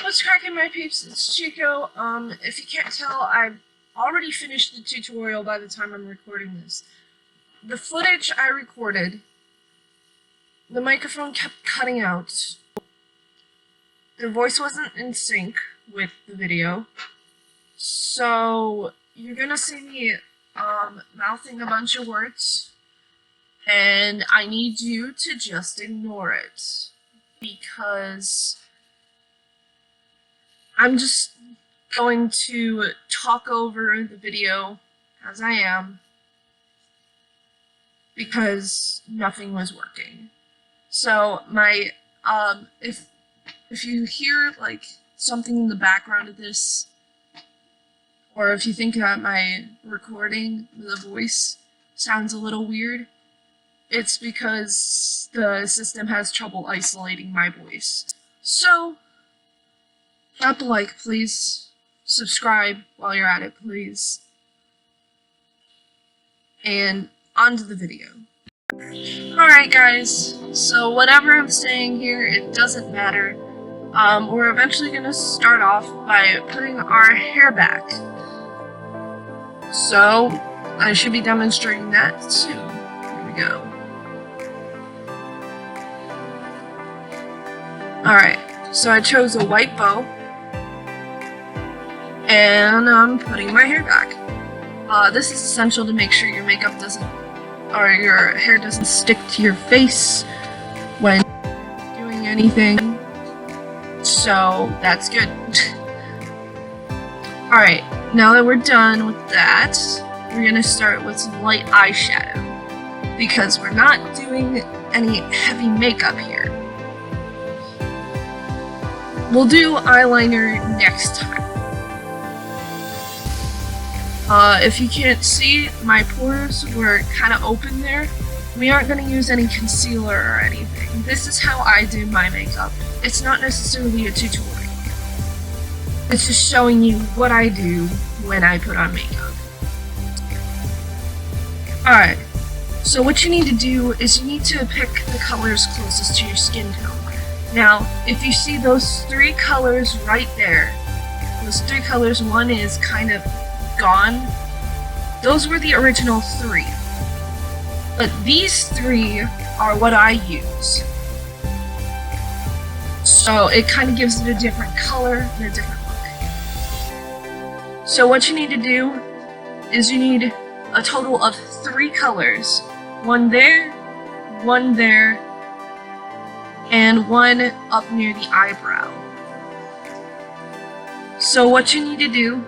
What's cracking, my peeps? It's Chico. If you can't tell, I've already finished the tutorial by the time I'm recording this. The footage I recorded, the microphone kept cutting out. The voice wasn't in sync with the video. So, you're gonna see me, mouthing a bunch of words. And I need you to just ignore it. Because I'm just going to talk over the video as I am because nothing was working. So my if you hear like something in the background of this, or if you think that my recording, the voice sounds a little weird, it's because the system has trouble isolating my voice. So drop a like, please. Subscribe while you're at it, please. And on to the video. Alright guys, so whatever I'm saying here, it doesn't matter. We're eventually going to start off by putting our hair back. So, I should be demonstrating that soon. Here we go. Alright, so I chose a white bow. And I'm putting my hair back. This is essential to make sure your makeup doesn't, or your hair doesn't stick to your face when doing anything. So that's good. Alright, now that we're done with that, we're gonna start with some light eyeshadow. Because we're not doing any heavy makeup here. We'll do eyeliner next time. If you can't see, my pores were kind of open there. We aren't going to use any concealer or anything. This is how I do my makeup. It's not necessarily a tutorial. It's just showing you what I do when I put on makeup. Alright, so what you need to do is you need to pick the colors closest to your skin tone. Now, if you see those three colors right there, those three colors, one is kind of gone. Those were the original three. But these three are what I use. So it kind of gives it a different color and a different look. So what you need to do is you need a total of three colors. One there, and one up near the eyebrow. So what you need to do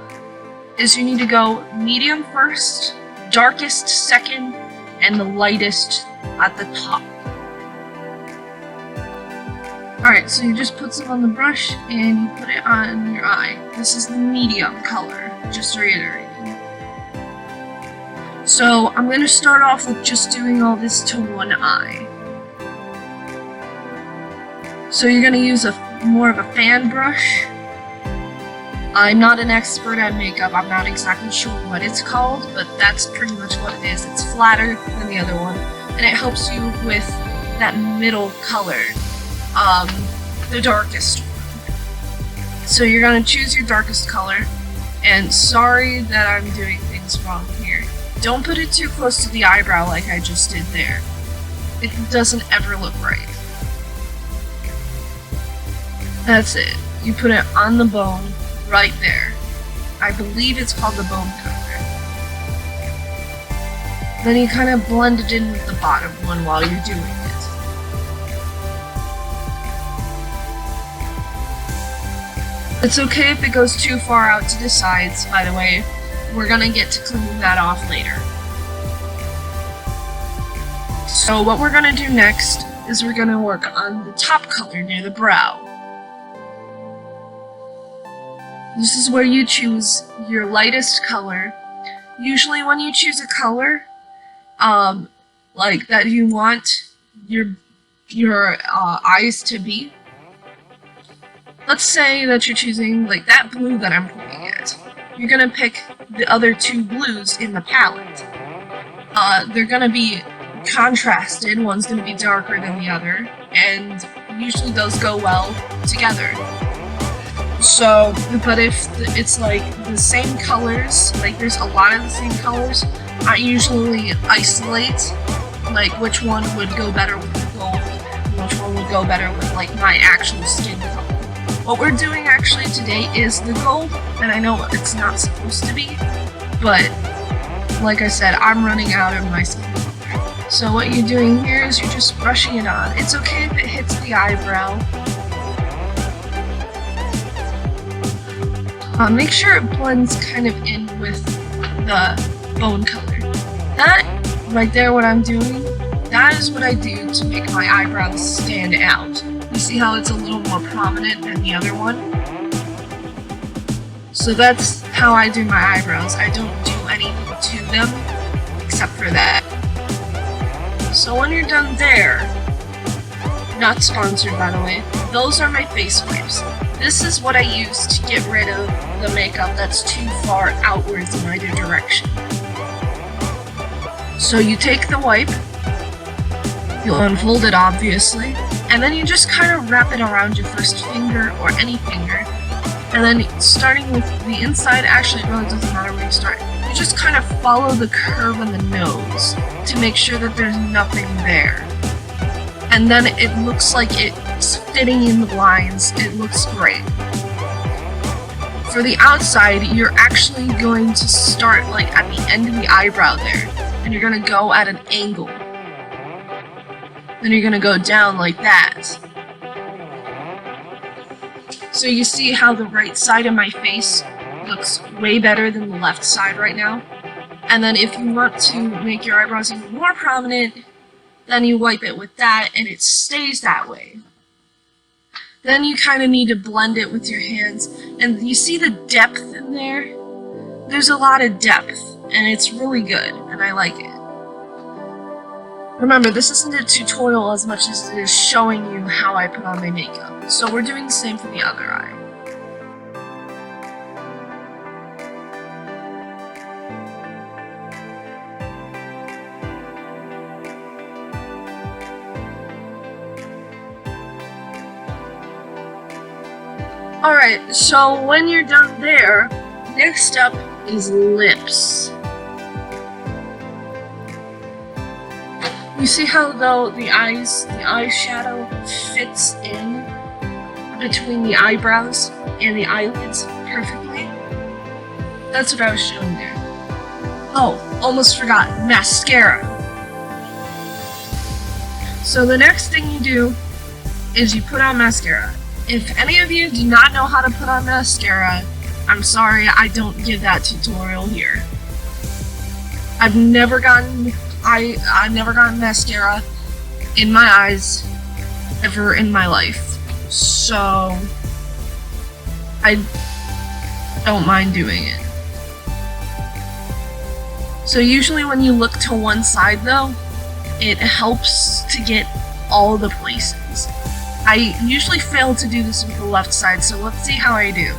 is you need to go medium first, darkest second, and the lightest at the top. Alright, so you just put some on the brush and you put it on your eye. This is the medium color, just reiterating. So I'm going to start off with just doing all this to one eye. So you're going to use more of a fan brush. I'm not an expert at makeup, I'm not exactly sure what it's called, but that's pretty much what it is. It's flatter than the other one, and it helps you with that middle color, the darkest one. So you're going to choose your darkest color, and sorry that I'm doing things wrong here. Don't put it too close to the eyebrow like I just did there. It doesn't ever look right. That's it. You put it on the bone. Right there. I believe it's called the bone color. Then you kind of blend it in with the bottom one while you're doing it. It's okay if it goes too far out to the sides, by the way. We're gonna get to cleaning that off later. So what we're gonna do next is we're gonna work on the top color near the brow. This is where you choose your lightest color. Usually when you choose a color, like that you want your eyes to be, let's say that you're choosing like that blue that I'm pointing at. You're gonna pick the other two blues in the palette. They're gonna be contrasted, one's gonna be darker than the other, and usually those go well together. So, but if it's like the same colors, like there's a lot of the same colors, I usually isolate like which one would go better with the gold, and which one would go better with like my actual skin color. What we're doing actually today is the gold, and I know it's not supposed to be, but like I said, I'm running out of my skin color. So what you're doing here is you're just brushing it on. It's okay if it hits the eyebrow. Make sure it blends kind of in with the bone color. That right there, what I'm doing, that is what I do to make my eyebrows stand out. You see how it's a little more prominent than the other one? So that's how I do my eyebrows. I don't do anything to them except for that. So when you're done there, not sponsored by the way, those are my face wipes. This is what I use to get rid of the makeup that's too far outwards in either direction. So you take the wipe, you'll unfold it obviously, and then you just kind of wrap it around your first finger or any finger. And then starting with the inside, actually it really doesn't matter where you start. You just kind of follow the curve in the nose to make sure that there's nothing there. And then it looks like it's fitting in the lines. It looks great. For the outside, you're actually going to start like at the end of the eyebrow there. And you're going to go at an angle. Then you're going to go down like that. So you see how the right side of my face looks way better than the left side right now. And then if you want to make your eyebrows even more prominent, then you wipe it with that and it stays that way. Then you kind of need to blend it with your hands. And you see the depth in there? There's a lot of depth and it's really good and I like it. Remember, this isn't a tutorial as much as it is showing you how I put on my makeup. So we're doing the same for the other eye. Alright, so when you're done there, next up is lips. You see how though the eyeshadow fits in between the eyebrows and the eyelids perfectly? That's what I was showing there. Oh, almost forgot, mascara. So the next thing you do is you put on mascara. If any of you do not know how to put on mascara, I'm sorry, I don't give that tutorial here. I've never gotten mascara in my eyes ever in my life, so I don't mind doing it. So usually when you look to one side though, it helps to get all the places. I usually fail to do this with the left side, so let's see how I do.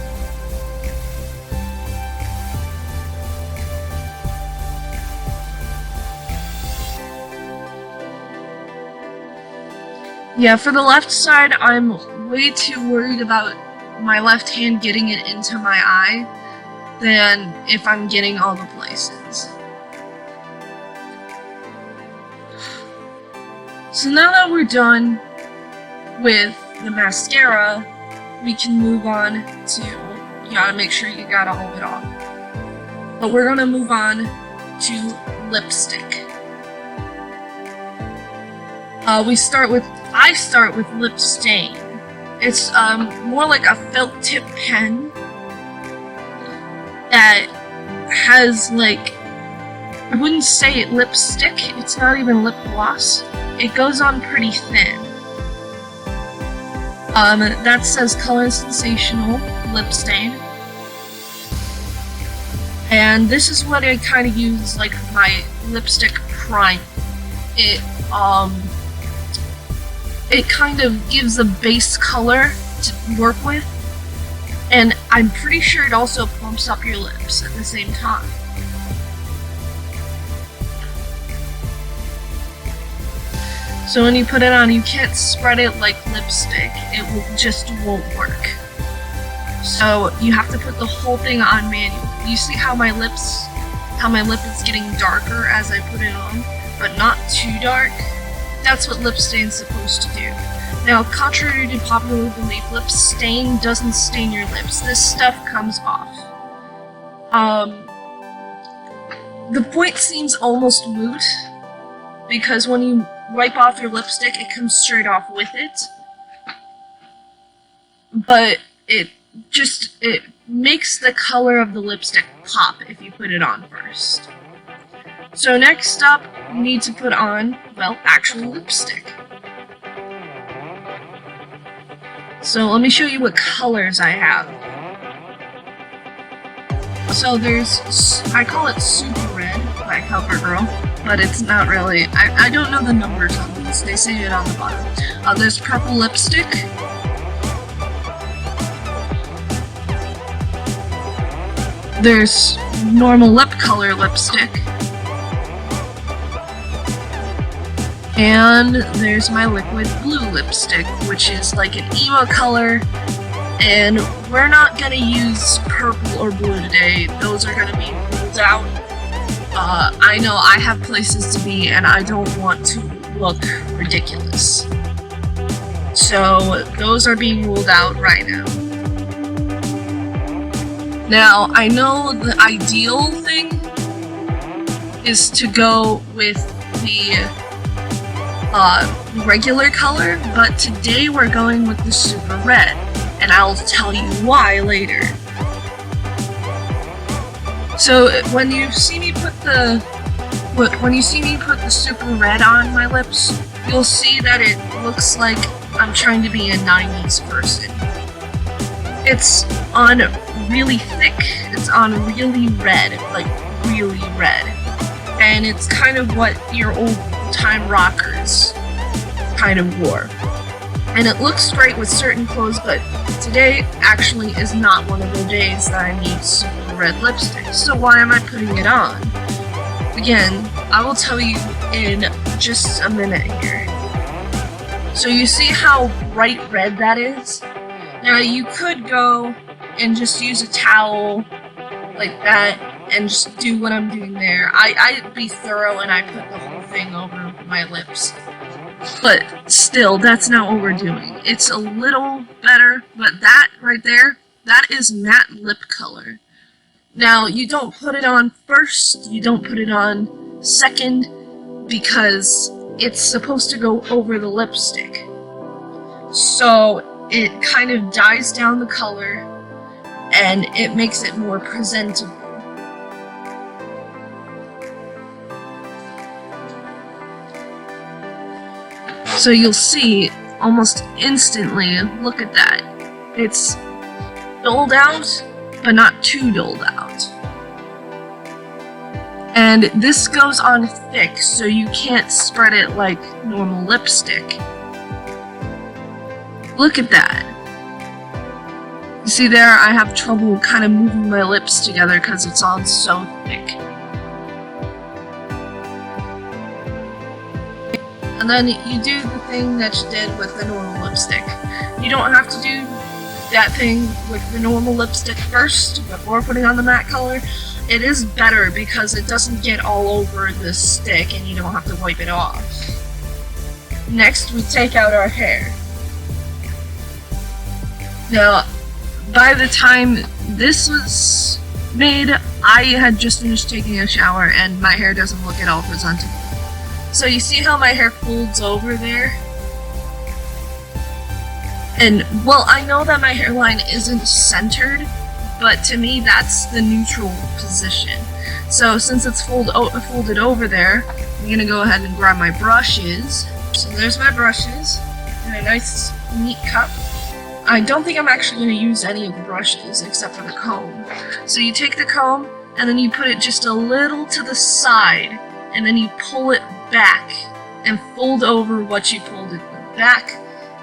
Yeah, for the left side, I'm way too worried about my left hand getting it into my eye than if I'm getting all the places. So now that we're done with the mascara, we can move on to, you gotta make sure you got all of it off. But we're gonna move on to lipstick. I start with lip stain. It's more like a felt tip pen that has like, I wouldn't say lipstick, it's not even lip gloss. It goes on pretty thin. That says Color Sensational Lip Stain. And this is what I kind of use like my lipstick prime. It kind of gives a base color to work with, and I'm pretty sure it also plumps up your lips at the same time. So when you put it on, you can't spread it like lipstick. Just won't work. So you have to put the whole thing on manual. You see how my lip is getting darker as I put it on, but not too dark? That's what lip stain's supposed to do. Now, contrary to popular belief, lip stain doesn't stain your lips. This stuff comes off. The point seems almost moot, because when you wipe off your lipstick, it comes straight off with it. But it makes the color of the lipstick pop if you put it on first. So next up, you need to put on, well, actual lipstick. So let me show you what colors I have. So I call it Super Red by CoverGirl, but it's not really. I don't know the numbers on these. They say it on the bottom. There's purple lipstick. There's normal lip color lipstick. And there's my liquid blue lipstick, which is like an emo color. And we're not gonna use purple or blue today. Those are gonna be ruled out. I know I have places to be and I don't want to look ridiculous. So those are being ruled out right now. Now, I know the ideal thing is to go with the regular color, but today we're going with the Super Red, and I'll tell you why later. So when you see me put the Super Red on my lips, you'll see that it looks like I'm trying to be a 90s person. It's on really thick, it's on really red, like really red. And it's kind of what your old-time rockers kind of wore. And it looks great with certain clothes, but today actually is not one of the days that I need super red lipstick. So why am I putting it on? Again, I will tell you in just a minute here. So you see how bright red that is? Now you could go and just use a towel like that and just do what I'm doing there. I'd be thorough and I put the whole thing over my lips. But still, that's not what we're doing. It's a little better, but that right there, that is matte lip color. Now, you don't put it on first, you don't put it on second, because it's supposed to go over the lipstick. So it kind of dyes down the color, and it makes it more presentable. So you'll see almost instantly, look at that. It's doled out, but not too doled out. And this goes on thick, so you can't spread it like normal lipstick. Look at that. You see there, I have trouble kind of moving my lips together because it's on so thick. And then you do the thing that you did with the normal lipstick. You don't have to do that thing with the normal lipstick first before putting on the matte color. It is better because it doesn't get all over the stick and you don't have to wipe it off. Next, we take out our hair. Now, by the time this was made, I had just finished taking a shower and my hair doesn't look at all presentable. So you see how my hair folds over there? And, well, I know that my hairline isn't centered, but to me that's the neutral position. So since it's folded over there, I'm gonna go ahead and grab my brushes. So there's my brushes in a nice neat cup. I don't think I'm actually going to use any of the brushes except for the comb. So you take the comb and then you put it just a little to the side and then you pull it back and fold over what you pulled it back,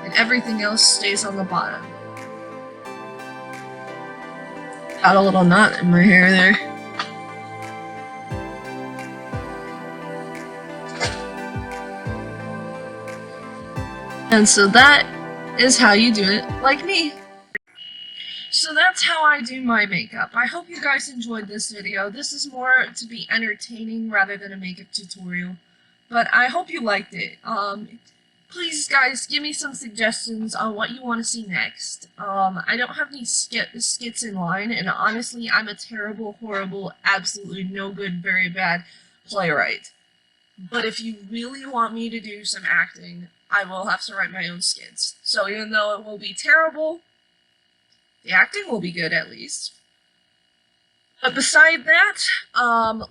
and everything else stays on the bottom. Got a little knot in my hair there. And so that is how you do it like me. So that's how I do my makeup. I hope you guys enjoyed this video. This is more to be entertaining rather than a makeup tutorial. But I hope you liked it. Please, guys, give me some suggestions on what you want to see next. I don't have any skits in line, and honestly, I'm a terrible, horrible, absolutely no good, very bad playwright. But if you really want me to do some acting, I will have to write my own skits. So even though it will be terrible, the acting will be good at least. But beside that,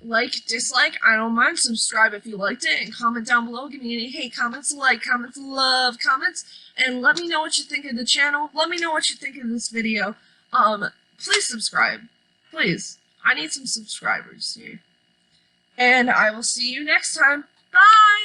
like, dislike, I don't mind. Subscribe if you liked it, and comment down below. Give me any hate comments, like comments, love comments, and let me know what you think of the channel. Let me know what you think of this video. Please subscribe. Please. I need some subscribers here. And I will see you next time. Bye!